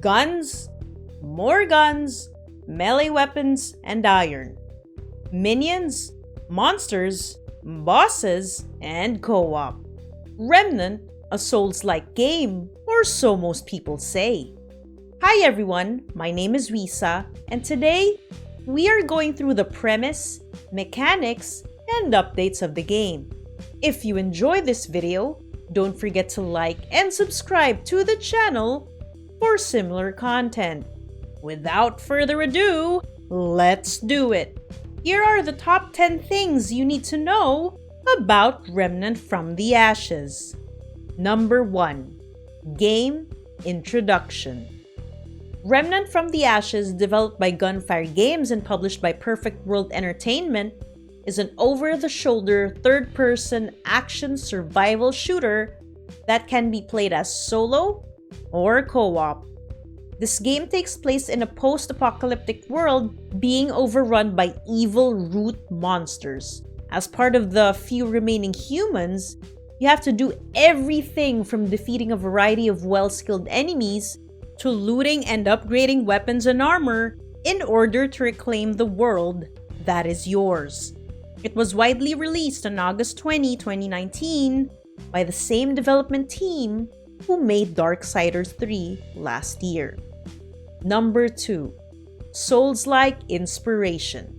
Guns, more guns, melee weapons, and iron. Minions, monsters, bosses, and co-op. Remnant, a Souls-like game, or so most people say. Hi everyone, my name is Wisa, and today we are going through the premise, mechanics, and updates of the game. If you enjoy this video, don't forget to like and subscribe to the channel for similar content. Without further ado, let's do it! Here are the top 10 things you need to know about Remnant from the Ashes. Number 1. Game Introduction. Remnant from the Ashes, developed by Gunfire Games and published by Perfect World Entertainment, is an over-the-shoulder, third-person action survival shooter that can be played as solo or co-op. This game takes place in a post-apocalyptic world being overrun by evil root monsters. As part of the few remaining humans, you have to do everything from defeating a variety of well-skilled enemies to looting and upgrading weapons and armor in order to reclaim the world that is yours. It was widely released on August 20, 2019 by the same development team who made Darksiders III last year. Number 2. Souls-like inspiration.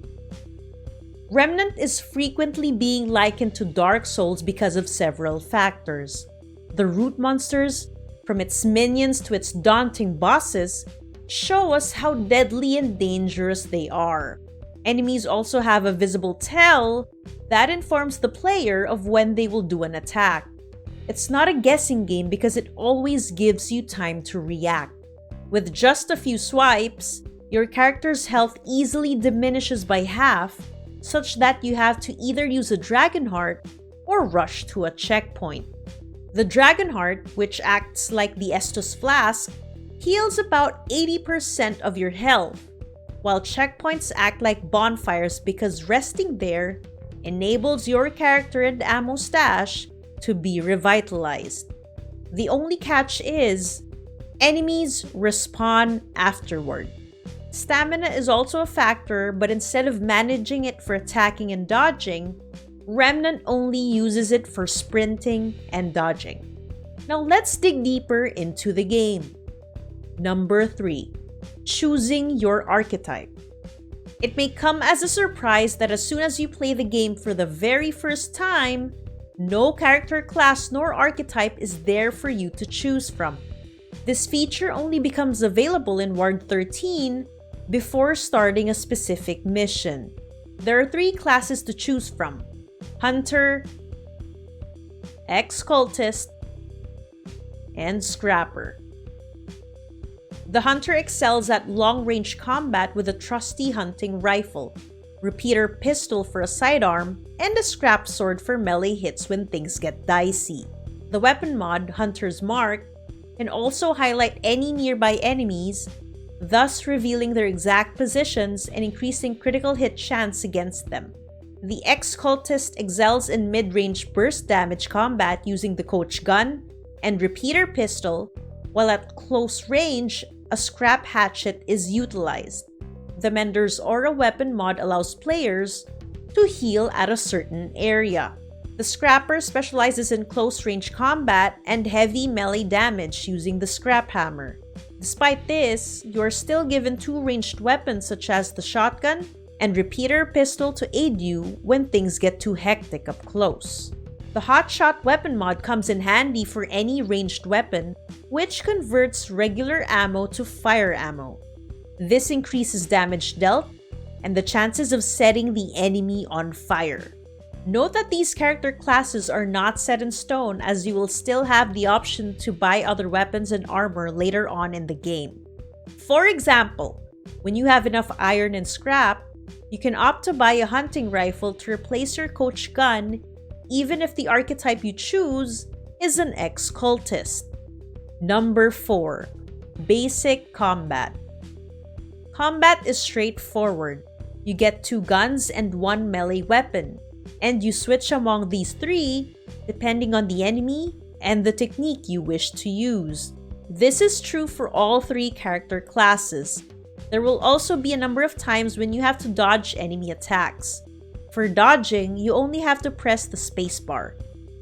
Remnant is frequently being likened to Dark Souls because of several factors. The root monsters, from its minions to its daunting bosses, show us how deadly and dangerous they are. Enemies also have a visible tell that informs the player of when they will do an attack. It's not a guessing game because it always gives you time to react. With just a few swipes, your character's health easily diminishes by half, such that you have to either use a Dragon Heart or rush to a checkpoint. The Dragon Heart, which acts like the Estus Flask, heals about 80% of your health, while checkpoints act like bonfires because resting there enables your character and ammo stash to be revitalized. The only catch is, enemies respawn afterward. Stamina is also a factor, but instead of managing it for attacking and dodging, Remnant only uses it for sprinting and dodging. Now let's dig deeper into the game. Number 3. Choosing your archetype. It may come as a surprise that as soon as you play the game for the very first time, no character class nor archetype is there for you to choose from. This feature only becomes available in Ward 13 before starting a specific mission. There are 3 classes to choose from: Hunter, Ex-Cultist, and Scrapper. The Hunter excels at long-range combat with a trusty hunting rifle, repeater pistol for a sidearm, and a scrap sword for melee hits when things get dicey. The weapon mod, Hunter's Mark, can also highlight any nearby enemies, thus revealing their exact positions and increasing critical hit chance against them. The Ex-Cultist excels in mid-range burst damage combat using the Coach Gun and repeater pistol, while at close range, a scrap hatchet is utilized. The Mender's Aura weapon mod allows players to heal at a certain area. The Scrapper specializes in close-range combat and heavy melee damage using the Scrap Hammer. Despite this, you are still given 2 ranged weapons such as the Shotgun and repeater pistol to aid you when things get too hectic up close. The Hotshot weapon mod comes in handy for any ranged weapon, which converts regular ammo to fire ammo. This increases damage dealt and the chances of setting the enemy on fire. Note that these character classes are not set in stone, as you will still have the option to buy other weapons and armor later on in the game. For example, when you have enough iron and scrap, you can opt to buy a hunting rifle to replace your Coach Gun, even if the archetype you choose is an Ex-Cultist. Number 4. Basic combat. Combat is straightforward. You get 2 guns and 1 melee weapon, and you switch among these 3 depending on the enemy and the technique you wish to use. This is true for all 3 character classes. There will also be a number of times when you have to dodge enemy attacks. For dodging, you only have to press the spacebar.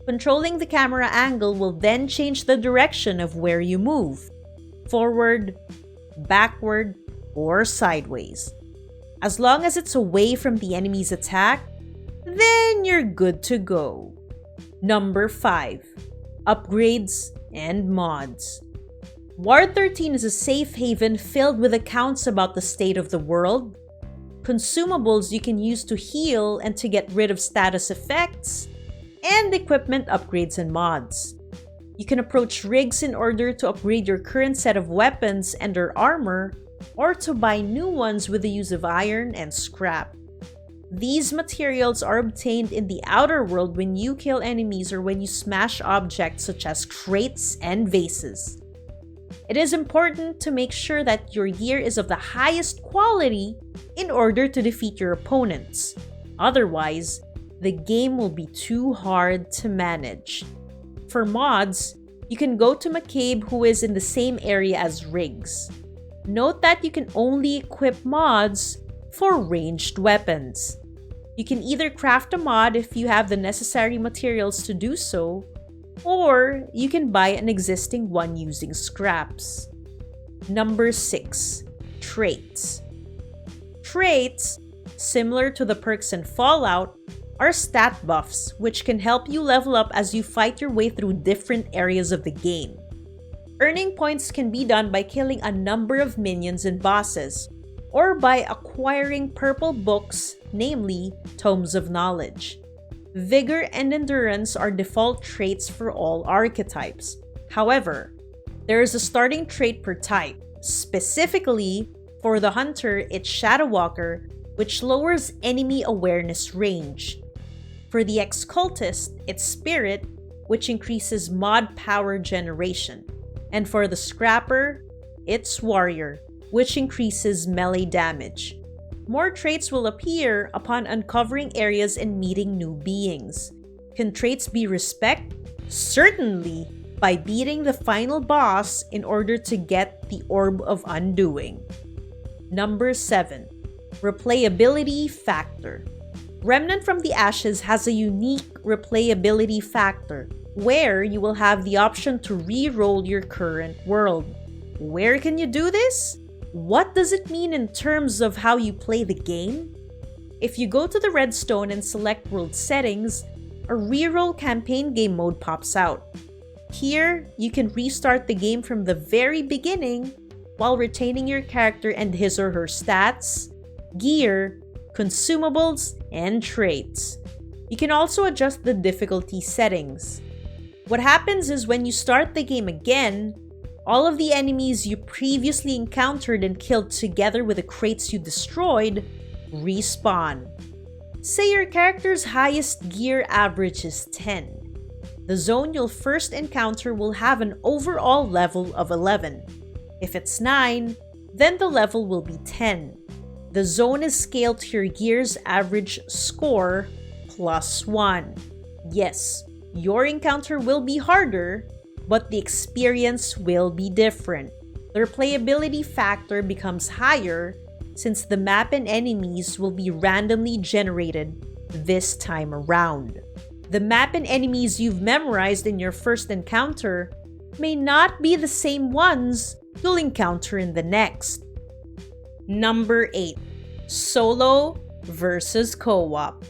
Controlling the camera angle will then change the direction of where you move. Forward, backward, or sideways. As long as it's away from the enemy's attack, then you're good to go. Number 5. Upgrades and mods. War 13 is a safe haven filled with accounts about the state of the world, consumables you can use to heal and to get rid of status effects, and equipment upgrades and mods. You can approach rigs in order to upgrade your current set of weapons and or armor, or to buy new ones with the use of iron and scrap. These materials are obtained in the outer world when you kill enemies or when you smash objects such as crates and vases. It is important to make sure that your gear is of the highest quality in order to defeat your opponents. Otherwise, the game will be too hard to manage. For mods, you can go to McCabe, who is in the same area as rigs. Note that you can only equip mods for ranged weapons. You can either craft a mod if you have the necessary materials to do so, or you can buy an existing one using scraps. Number 6. Traits. Traits, similar to the perks in Fallout, are stat buffs which can help you level up as you fight your way through different areas of the game. Earning points can be done by killing a number of minions and bosses, or by acquiring purple books, namely Tomes of Knowledge. Vigor and Endurance are default traits for all archetypes. However, there is a starting trait per type. Specifically, for the Hunter, it's Shadow Walker, which lowers enemy awareness range. For the Ex-Cultist, it's Spirit, which increases mod power generation. And for the Scrapper, it's Warrior, which increases melee damage. More traits will appear upon uncovering areas and meeting new beings. Can traits be respect? Certainly, by beating the final boss in order to get the Orb of Undoing. Number 7. Replayability factor. Remnant from the Ashes has a unique replayability factor, where you will have the option to re-roll your current world. Where can you do this? What does it mean in terms of how you play the game? If you go to the redstone and select World Settings, a reroll campaign game mode pops out. Here, you can restart the game from the very beginning while retaining your character and his or her stats, gear, consumables, and traits. You can also adjust the difficulty settings. What happens is when you start the game again, all of the enemies you previously encountered and killed together with the crates you destroyed respawn. Say your character's highest gear average is 10. The zone you'll first encounter will have an overall level of 11. If it's 9, then the level will be 10. The zone is scaled to your gear's average score plus 1. Yes, your encounter will be harder, but the experience will be different. The replayability factor becomes higher since the map and enemies will be randomly generated this time around. The map and enemies you've memorized in your first encounter may not be the same ones you'll encounter in the next. Number 8. Solo versus co-op.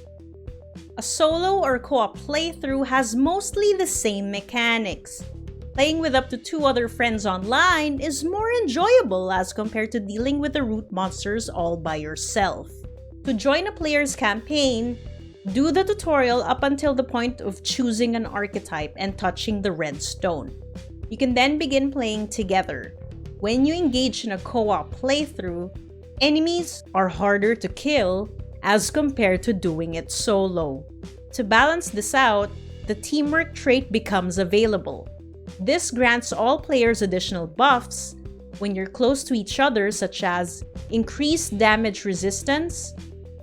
A solo or co-op playthrough has mostly the same mechanics. Playing with up to 2 other friends online is more enjoyable as compared to dealing with the root monsters all by yourself. To join a player's campaign, do the tutorial up until the point of choosing an archetype and touching the red stone. You can then begin playing together. When you engage in a co-op playthrough, enemies are harder to kill as compared to doing it solo. To balance this out, the teamwork trait becomes available. This grants all players additional buffs, when you're close to each other, such as increased damage resistance,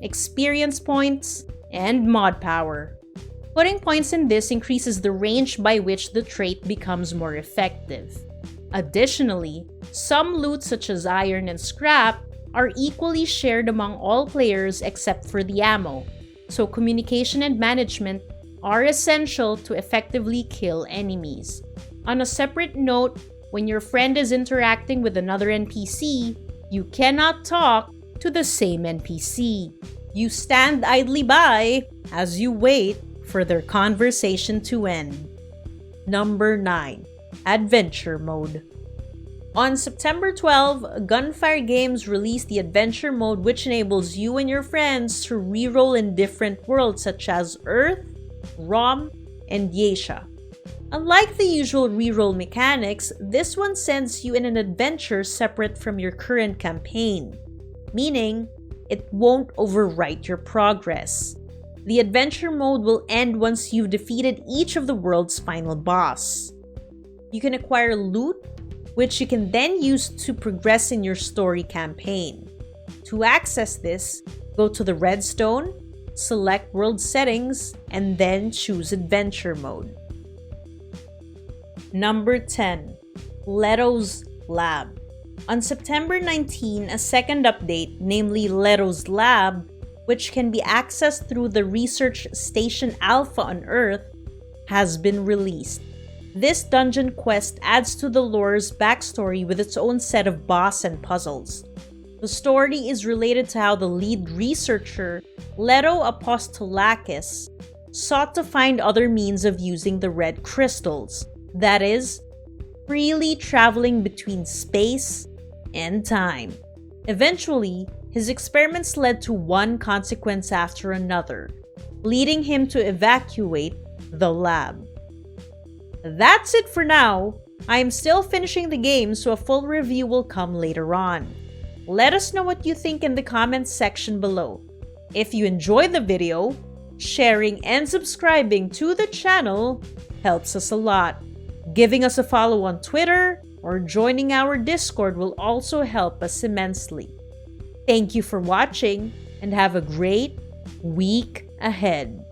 experience points, and mod power. Putting points in this increases the range by which the trait becomes more effective. Additionally, some loot such as iron and scrap are equally shared among all players except for the ammo, so communication and management are essential to effectively kill enemies. On a separate note, when your friend is interacting with another NPC, you cannot talk to the same NPC. You stand idly by as you wait for their conversation to end. Number 9. Adventure Mode. On September 12, Gunfire Games released the Adventure Mode, which enables you and your friends to reroll in different worlds such as Earth, Rom, and Yesha. Unlike the usual reroll mechanics, this one sends you in an adventure separate from your current campaign, meaning it won't overwrite your progress. The adventure mode will end once you've defeated each of the world's final boss. You can acquire loot, which you can then use to progress in your story campaign. To access this, go to the redstone, select world settings, and then choose adventure mode. Number 10. Leto's Lab. On September 19, a second update, namely Leto's Lab, which can be accessed through the Research Station Alpha on Earth, has been released. This dungeon quest adds to the lore's backstory with its own set of boss and puzzles. The story is related to how the lead researcher, Leto Apostolakis, sought to find other means of using the red crystals, that is, freely traveling between space and time. Eventually, his experiments led to one consequence after another, leading him to evacuate the lab. That's it for now. I am still finishing the game, so a full review will come later on. Let us know what you think in the comments section below. If you enjoyed the video, sharing and subscribing to the channel helps us a lot. Giving us a follow on Twitter or joining our Discord will also help us immensely. Thank you for watching and have a great week ahead.